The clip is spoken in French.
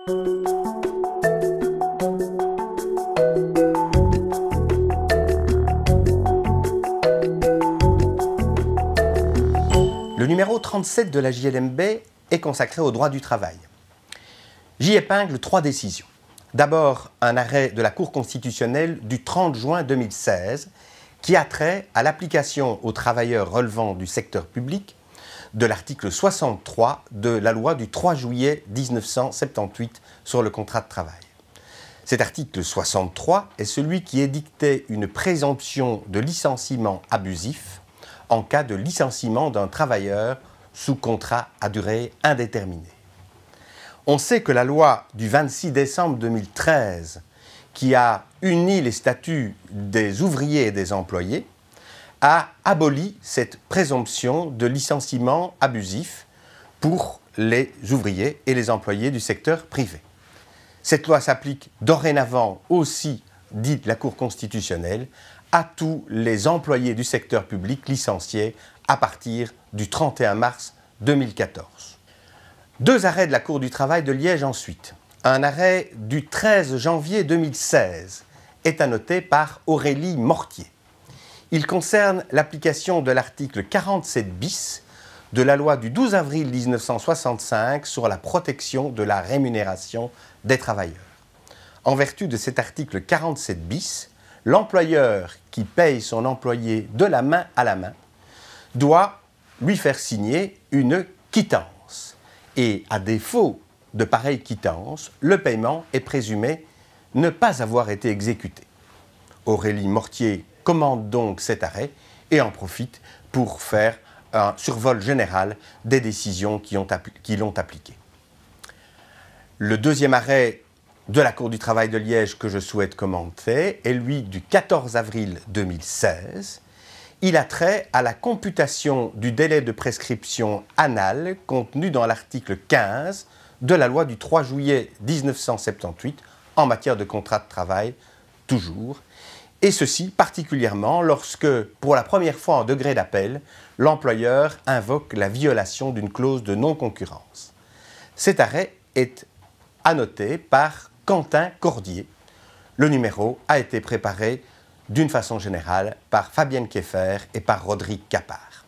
Le numéro 37 de la JLMB est consacré au droit du travail. J'y épingle 3 décisions. D'abord, un arrêt de la Cour constitutionnelle du 30 juin 2016 qui a trait à l'application aux travailleurs relevant du secteur public de l'article 63 de la loi du 3 juillet 1978 sur le contrat de travail. Cet article 63 est celui qui édictait une présomption de licenciement abusif en cas de licenciement d'un travailleur sous contrat à durée indéterminée. On sait que la loi du 26 décembre 2013, qui a uni les statuts des ouvriers et des employés, a aboli cette présomption de licenciement abusif pour les ouvriers et les employés du secteur privé. Cette loi s'applique dorénavant aussi, dit la Cour constitutionnelle, à tous les employés du secteur public licenciés à partir du 31 mars 2014. 2 arrêts de la Cour du travail de Liège ensuite. Un arrêt du 13 janvier 2016 est annoté par Aurélie Mortier. Il concerne l'application de l'article 47 bis de la loi du 12 avril 1965 sur la protection de la rémunération des travailleurs. En vertu de cet article 47 bis, l'employeur qui paye son employé de la main à la main doit lui faire signer une quittance. Et à défaut de pareille quittance, le paiement est présumé ne pas avoir été exécuté. Aurélie Mortier commande donc cet arrêt et en profite pour faire un survol général des décisions qui l'ont appliqué. Le deuxième arrêt de la Cour du travail de Liège que je souhaite commenter est lui du 14 avril 2016. Il a trait à la computation du délai de prescription anal contenu dans l'article 15 de la loi du 3 juillet 1978 en matière de contrat de travail, toujours, et ceci particulièrement lorsque, pour la première fois en degré d'appel, l'employeur invoque la violation d'une clause de non-concurrence. Cet arrêt est annoté par Quentin Cordier. Le numéro a été préparé d'une façon générale par Fabienne Kieffer et par Rodrigue Capard.